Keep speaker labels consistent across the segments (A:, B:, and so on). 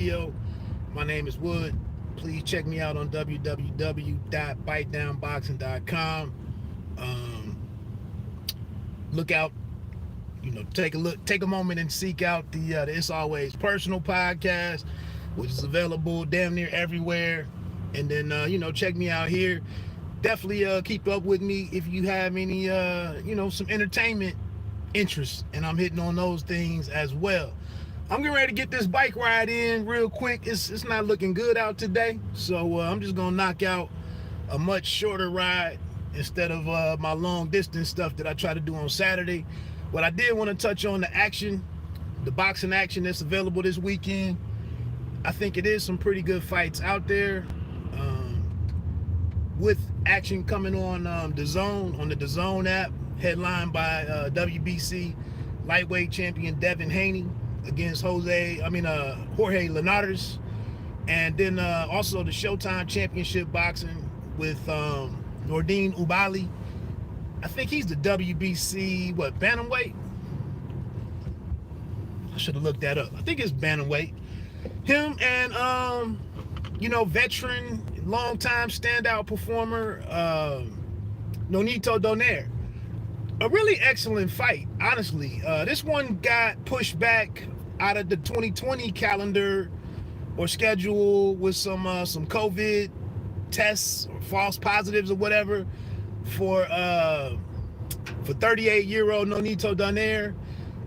A: video. My name is Wood. Please check me out on www.bitedownboxing.com. Look out, take a moment and seek out the It's Always Personal podcast, which is available damn near everywhere. And then, check me out here. Definitely keep up with me if you have any, some entertainment interests, and I'm hitting on those things as well. I'm getting ready to get this bike ride in real quick. It's not looking good out today, so I'm just gonna knock out a much shorter ride instead of my long distance stuff that I try to do on Saturday. But I did want to touch on the boxing action that's available this weekend. I think it is some pretty good fights out there, with action coming on the DAZN app, headlined by WBC lightweight champion Devin Haney against Jorge Linares, and then also the Showtime Championship boxing with Nordine Oubaali. I think he's the WBC bantamweight. I should have looked that up. I think it's bantamweight. Him and veteran, longtime standout performer Nonito Donaire. A really excellent fight, honestly. This one got pushed back out of the 2020 calendar or schedule with some COVID tests or false positives or whatever for 38-year-old Nonito Donaire.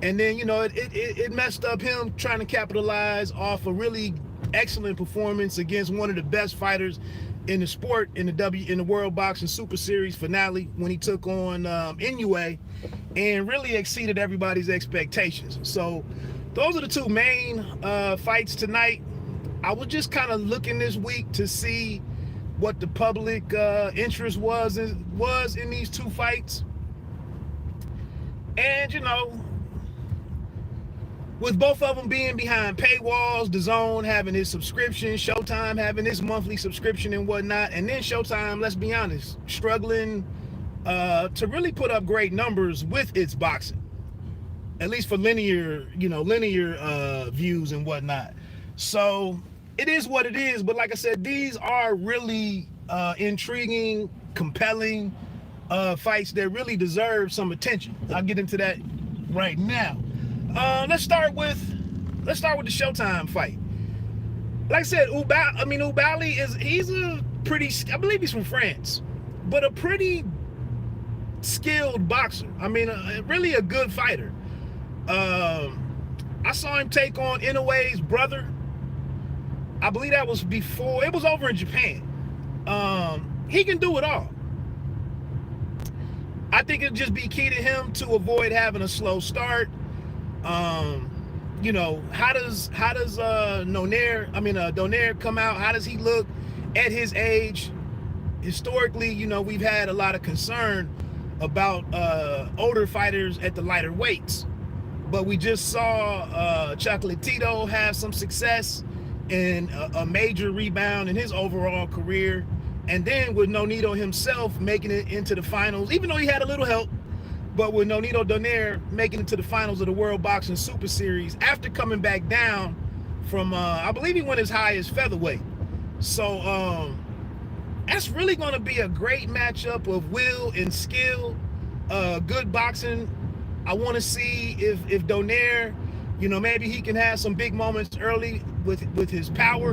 A: And then, it messed up him trying to capitalize off a really excellent performance against one of the best fighters in the sport in the World Boxing Super Series finale, when he took on Inoue and really exceeded everybody's expectations. So those are the two main fights tonight. I was just kind of looking this week to see what the public interest was in these two fights. And with both of them being behind paywalls, DAZN having his subscription, Showtime having his monthly subscription and whatnot, and then Showtime, let's be honest, struggling to really put up great numbers with its boxing, at least for linear views and whatnot. So it is what it is. But like I said, these are really intriguing, compelling fights that really deserve some attention. I'll get into that right now. Let's start with the Showtime fight. Like I said, Oubaali he's a pretty, I believe he's from France, but a pretty skilled boxer. Really a good fighter. I saw him take on Inoue's brother. I believe that was before, it was over in Japan. He can do it all. I think it'd just be key to him to avoid having a slow start. How does Donaire come out? How does he look at his age? Historically, we've had a lot of concern about older fighters at the lighter weights, but we just saw Chocolatito have some success and a major rebound in his overall career, and then with Nonito himself making it into the finals, even though he had a little help. But with Nonito Donaire making it to the finals of the World Boxing Super Series after coming back down from, I believe he went as high as featherweight. So that's really going to be a great matchup of will and skill, good boxing. I want to see if Donaire, maybe he can have some big moments early with his power.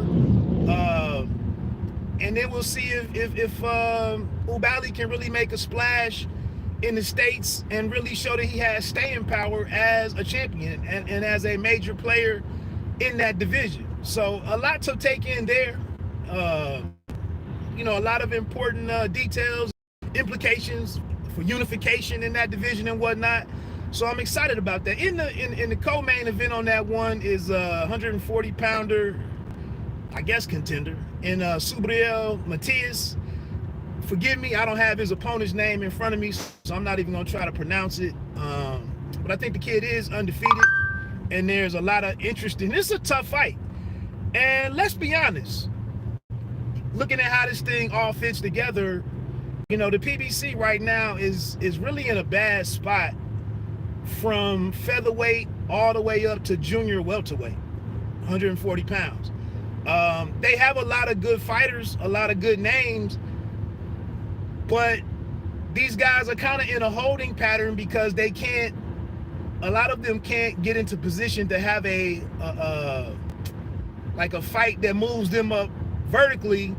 A: And then we'll see if Oubaali can really make a splash in the States and really show that he has staying power as a champion and as a major player in that division. So a lot to take in there. A lot of important details, implications for unification in that division and whatnot. So I'm excited about that. In the co-main event on that one is 140-pounder, I guess, contender in Subriel Matias. Forgive me, I don't have his opponent's name in front of me, so I'm not even going to try to pronounce it. But I think the kid is undefeated, and there's a lot of interest in this. It's a tough fight. And let's be honest, looking at how this thing all fits together, the PBC right now is really in a bad spot from featherweight all the way up to junior welterweight. 140 pounds. They have a lot of good fighters, a lot of good names, but these guys are kind of in a holding pattern because they can't, a lot of them can't get into position to have like a fight that moves them up vertically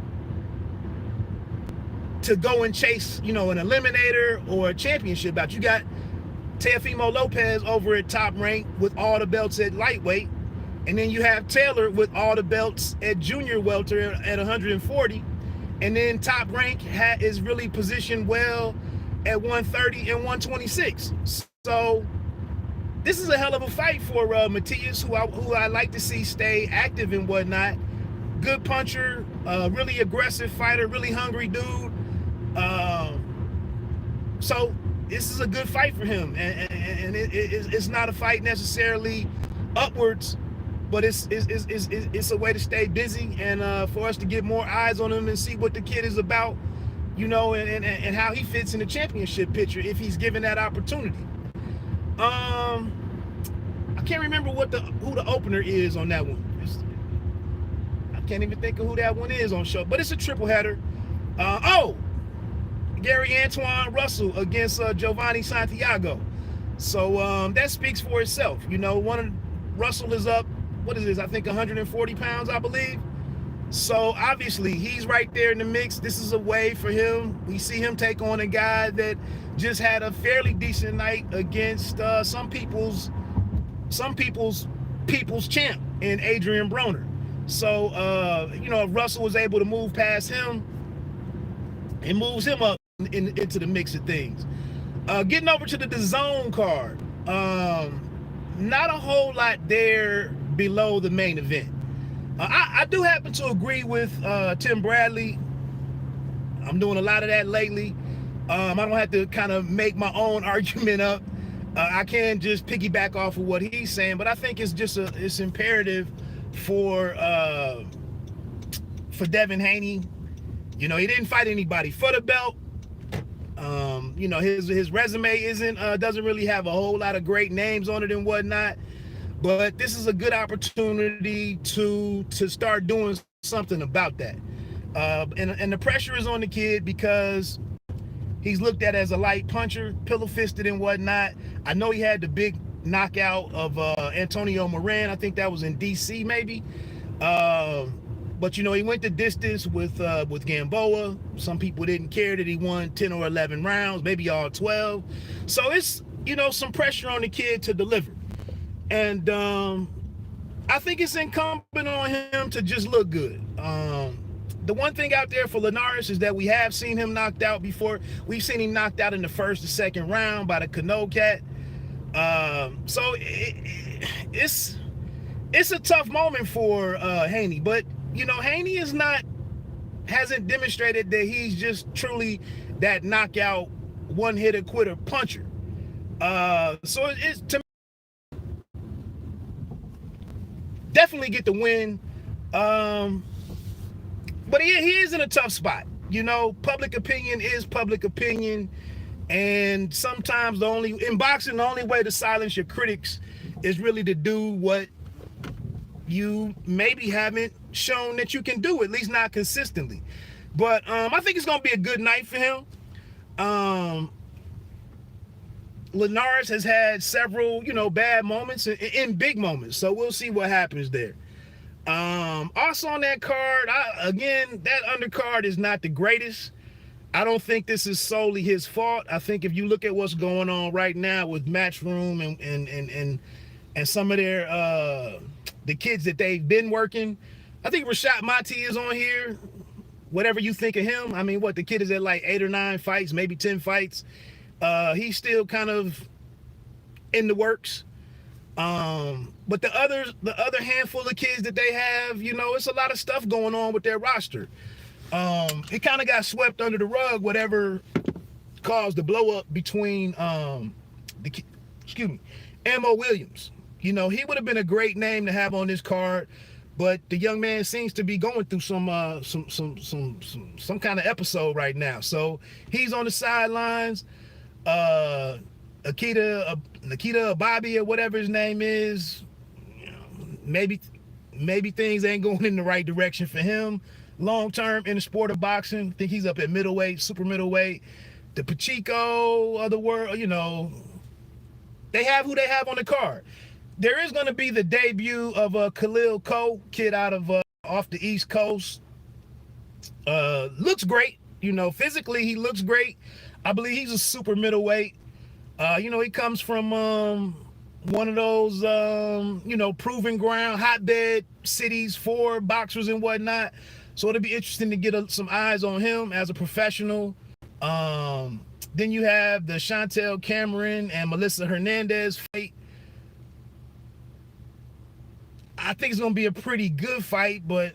A: to go and chase, an eliminator or a championship bout. You got Teofimo Lopez over at Top Rank with all the belts at lightweight, and then you have Taylor with all the belts at junior welter at 140, and then Top Rank is really positioned well at 130 and 126. So this is a hell of a fight for Matias, who I like to see stay active and whatnot. Good puncher, really aggressive fighter, really hungry dude. So this is a good fight for him, and it's not a fight necessarily upwards, but it's a way to stay busy and for us to get more eyes on him and see what the kid is about, and how he fits in the championship picture if he's given that opportunity. I can't remember who the opener is on that one. I can't even think of who that one is on show, but it's a triple header. Gary Antoine Russell against Giovanni Santiago. So that speaks for itself. Russell is up, what is this? I think 140 pounds, I believe. So obviously he's right there in the mix. This is a way for him. We see him take on a guy that just had a fairly decent night against some people's champ in Adrian Broner. So if Russell was able to move past him, it moves him up into the mix of things. Getting over to the DAZN card, not a whole lot there below the main event. I do happen to agree with Tim Bradley. I'm doing a lot of that lately. I don't have to kind of make my own argument up. I can just piggyback off of what he's saying, but I think it's imperative for Devin Haney. He didn't fight anybody for the belt. His resume doesn't really have a whole lot of great names on it and whatnot. But this is a good opportunity to start doing something about that. And the pressure is on the kid because he's looked at as a light puncher, pillow-fisted and whatnot. I know he had the big knockout of Antonio Moran. I think that was in D.C. maybe. But, he went the distance with Gamboa. Some people didn't care that he won 10 or 11 rounds, maybe all 12. So it's, some pressure on the kid to deliver. And I think it's incumbent on him to just look good. The one thing out there for Linares is that we have seen him knocked out before. We've seen him knocked out in the first or second round by the Cano cat. So it's a tough moment for Haney. But, Haney hasn't demonstrated that he's just truly that knockout one-hitter quitter puncher. So it's to definitely get the win. But he is in a tough spot. Public opinion is public opinion. And sometimes in boxing, the only way to silence your critics is really to do what you maybe haven't shown that you can do, at least not consistently. But I think it's going to be a good night for him. Linares has had several, bad moments and big moments. So we'll see what happens there. Also on that card, that undercard is not the greatest. I don't think this is solely his fault. I think if you look at what's going on right now with Matchroom and some of their the kids that they've been working, I think Rashad Mati is on here. Whatever you think of him, the kid is at like 8 or 9 fights, maybe 10 fights. He's still kind of in the works. But the other handful of kids that they have, it's a lot of stuff going on with their roster. It kind of got swept under the rug, whatever caused the blow up between Ammo Williams. He would have been a great name to have on this card, but the young man seems to be going through some kind of episode right now. So he's on the sidelines. Nikita Bobby or whatever his name is, maybe maybe things ain't going in the right direction for him long term in the sport of boxing. I think he's up at middleweight, super middleweight. The Pacheco of the world, you know, they have who they have on the card. There is going to be the debut of Khalil Coe, kid out of off the East Coast. Looks great, you know, physically he looks great. I believe he's a super middleweight. You know, he comes from one of those, you know, proving ground, hotbed cities for boxers and whatnot. So it'll be interesting to get some eyes on him as a professional. Then you have the Chantel Cameron and Melissa Hernandez fight. I think it's going to be a pretty good fight, but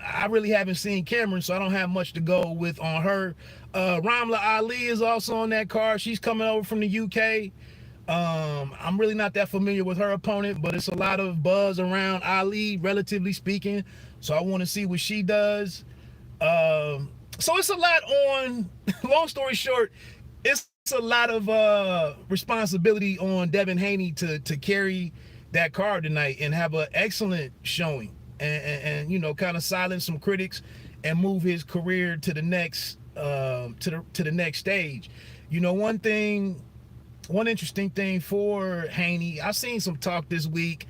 A: I really haven't seen Cameron, so I don't have much to go with on her. Ramla Ali is also on that card. She's coming over from the UK. I'm really not that familiar with her opponent, but it's a lot of buzz around Ali, relatively speaking. So I want to see what she does. So it's a lot on, long story short, it's a lot of responsibility on Devin Haney to carry that card tonight and have an excellent showing and you know, kind of silence some critics and move his career to the next to the next stage. You know, one interesting thing for Haney, I've seen some talk this week,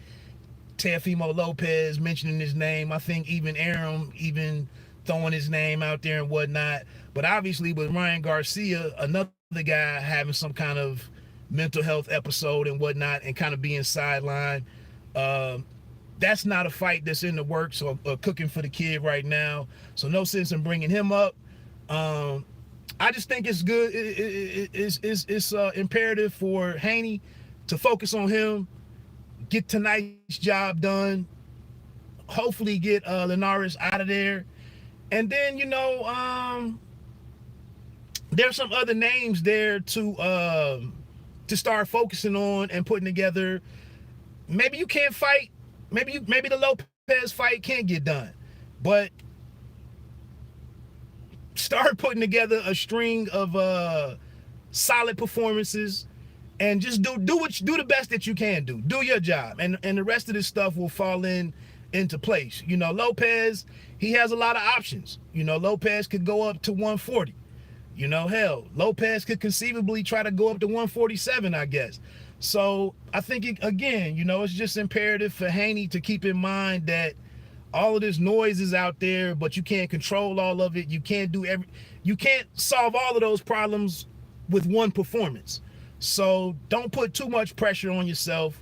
A: Teofimo Lopez mentioning his name. I think even Aram even throwing his name out there and whatnot. But obviously with Ryan Garcia, another guy having some kind of mental health episode and whatnot and kind of being sidelined. That's not a fight that's in the works or cooking for the kid right now. So no sense in bringing him up. I just think it's good. It's imperative for Haney to focus on him, get tonight's job done, hopefully get Linares out of there. And then, you know, there's some other names there to start focusing on and putting together. Maybe you can't fight. Maybe the Lopez fight can't get done, but start putting together a string of solid performances and just do the best that you can do. Do your job, and the rest of this stuff will fall into place. You know, Lopez, he has a lot of options. You know, Lopez could go up to 140. You know, hell, Lopez could conceivably try to go up to 147, I guess. So I think, again, you know, it's just imperative for Haney to keep in mind that all of this noise is out there, but you can't control all of it. You can't solve all of those problems with one performance. So don't put too much pressure on yourself.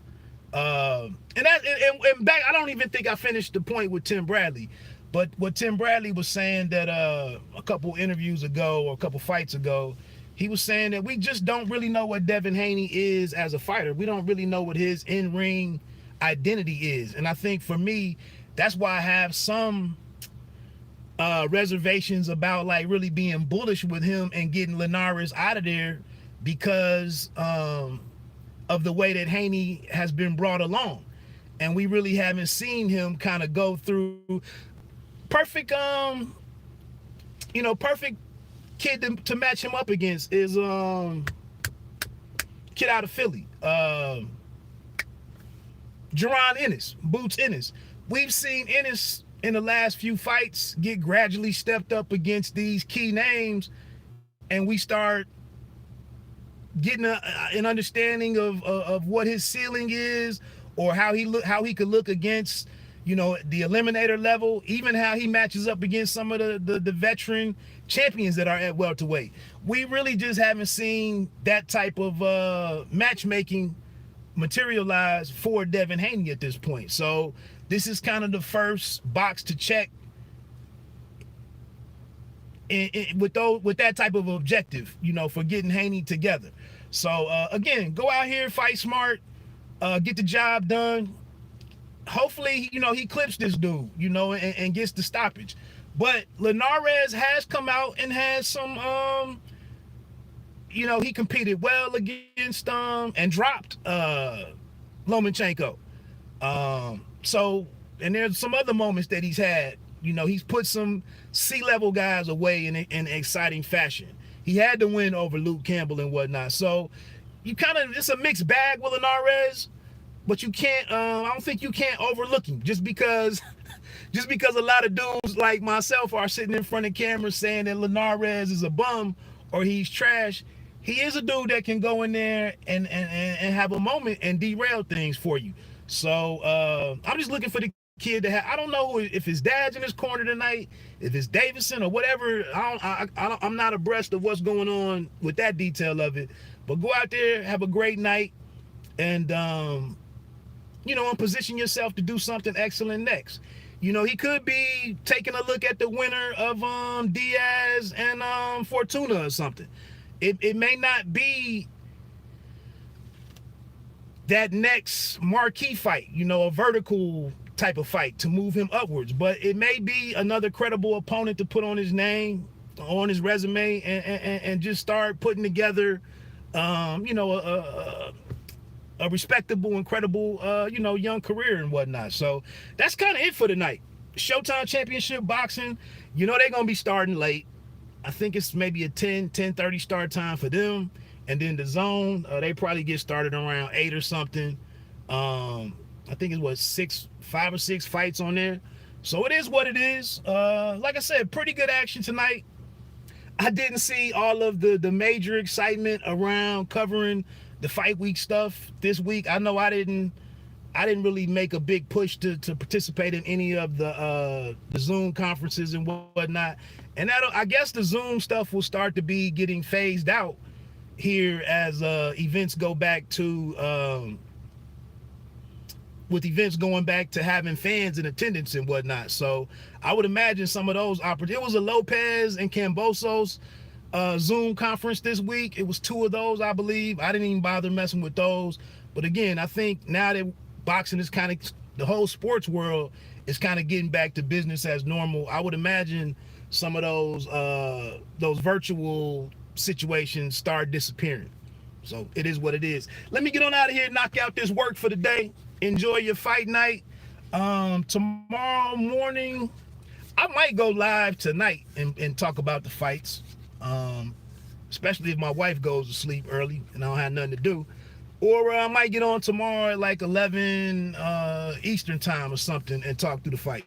A: And back, I don't even think I finished the point with Tim Bradley. But what Tim Bradley was saying that a couple interviews ago or a couple fights ago, he was saying that we just don't really know what Devin Haney is as a fighter. We don't really know what his in-ring identity is. And I think for me, that's why I have some reservations about like really being bullish with him and getting Linares out of there because of the way that Haney has been brought along. And we really haven't seen him kind of go through perfect, you know, perfect kid to match him up against is kid out of Philly, Geron Innis, Boots Innis. We've seen Innis in the last few fights get gradually stepped up against these key names, and we start getting an understanding of what his ceiling is, or how he could look against, you know, the eliminator level, even how he matches up against some of the veteran champions that are at welterweight. We really just haven't seen that type of matchmaking materialize for Devin Haney at this point. So this is kind of the first box to check with that type of objective, you know, for getting Haney together. So again, go out here, fight smart, get the job done. Hopefully, you know, he clips this dude, you know, and gets the stoppage. But Linares has come out and has some, you know, he competed well against and dropped Lomachenko. So, and there's some other moments that he's had. You know, he's put some C-level guys away in exciting fashion. He had to win over Luke Campbell and whatnot. So, it's a mixed bag with Linares. but you can't. I don't think you can't overlook him just because. Just because a lot of dudes like myself are sitting in front of cameras saying that Linares is a bum or he's trash, he is a dude that can go in there and have a moment and derail things for you. So I'm just looking for the kid to have. I don't know if his dad's in his corner tonight, if it's Davidson or whatever. I'm not abreast of what's going on with that detail of it. But go out there, have a great night, and you know, and position yourself to do something excellent next. You know, he could be taking a look at the winner of Diaz and Fortuna or something. It may not be that next marquee fight, you know, a vertical type of fight to move him upwards, but it may be another credible opponent to put on his name, on his resume, and just start putting together, you know, a respectable and credible, you know, young career and whatnot. So that's kind of it for tonight. Showtime Championship Boxing, you know, they're going to be starting late. I think it's maybe a 10:30 start time for them. And then the zone, they probably get started around 8 or something. I think it was 5 or 6 fights on there. So it is what it is. Like I said, pretty good action tonight. I didn't see all of the major excitement around covering the fight week stuff this week. I know I didn't really make a big push to participate in any of the Zoom conferences and whatnot. And I guess the Zoom stuff will start to be getting phased out here as events go back to with events going back to having fans in attendance and whatnot. So I would imagine some of those it was a Lopez and Cambosos Zoom conference this week. It was 2 of those, I believe. I didn't even bother messing with those. But again, I think now that boxing is kind of, the whole sports world is kind of getting back to business as normal, I would imagine some of those virtual situations start disappearing. So it is what it is. Let me get on out of here, knock out this work for the day. Enjoy your fight night. Tomorrow morning, I might go live tonight and talk about the fights. Especially if my wife goes to sleep early and I don't have nothing to do. Or I might get on tomorrow at like 11 Eastern time or something and talk through the fights.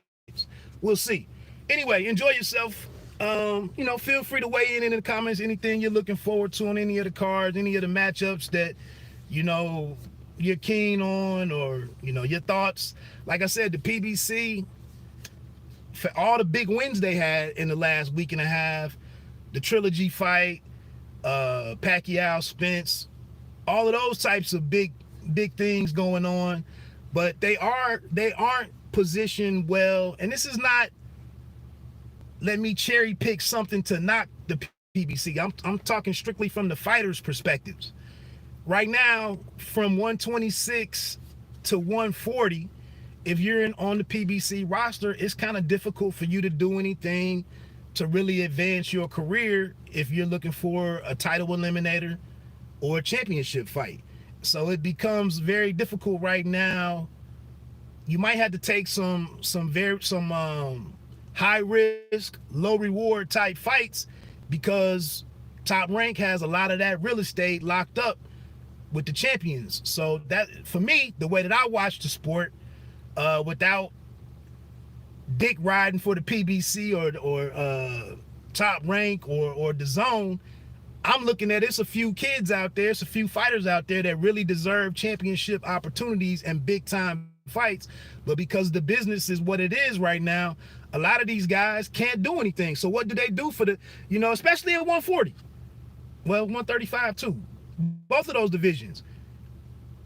A: We'll see. Anyway, enjoy yourself. You know, feel free to weigh in the comments, anything you're looking forward to on any of the cards, any of the matchups that, you know, you're keen on, or, you know, your thoughts. Like I said, the PBC, for all the big wins they had in the last week and a half, the trilogy fight, Pacquiao, Spence, all of those types of big things going on, but they aren't positioned well. And this is not, let me cherry pick something to knock the PBC. I'm talking strictly from the fighters' perspectives. Right now, from 126 to 140, if you're on the PBC roster, it's kind of difficult for you to do anything to really advance your career if you're looking for a title eliminator or a championship fight. So it becomes very difficult right now. You might have to take some high risk, low reward type fights, because Top Rank has a lot of that real estate locked up with the champions. So that, for me, the way that I watch the sport, without dick riding for the PBC or Top Rank or the Zone, I'm looking at, it's a few kids out there, it's a few fighters out there that really deserve championship opportunities and big time fights. But because the business is what it is right now, a lot of these guys can't do anything. So what do they do for the, you know, especially at 140, well, 135 too, both of those divisions,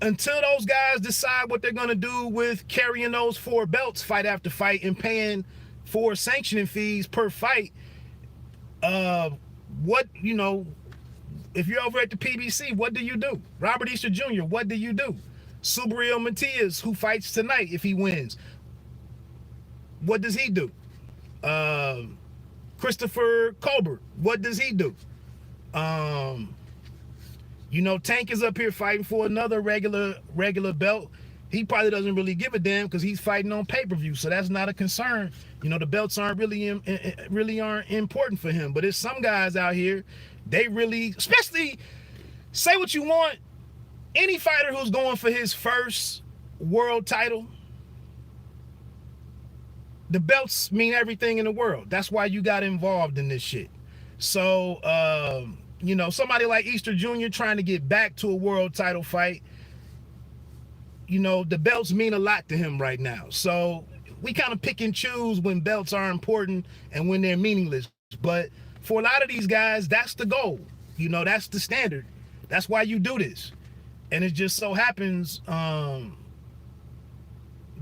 A: until those guys decide what they're going to do with carrying those 4 belts fight after fight and paying for sanctioning fees per fight. What, you know, if you're over at the PBC, what do you do? Robert Easter Jr., what do you do? Subriel Matias, who fights tonight, if he wins, what does he do? Christopher Colbert, what does he do? You know, Tank is up here fighting for another regular belt. He probably doesn't really give a damn because he's fighting on pay-per-view, so that's not a concern. You know, the belts aren't really aren't important for him. But there's some guys out here, they really, especially, say what you want, any fighter who's going for his first world title, the belts mean everything in the world. That's why you got involved in this shit. So, you know, somebody like Easter Jr. trying to get back to a world title fight, you know, the belts mean a lot to him right now. So we kind of pick and choose when belts are important and when they're meaningless. But for a lot of these guys, that's the goal. You know, that's the standard. That's why you do this. And it just so happens,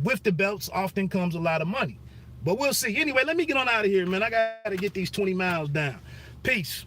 A: with the belts often comes a lot of money. But we'll see. Anyway, let me get on out of here, man. I got to get these 20 miles down. Peace.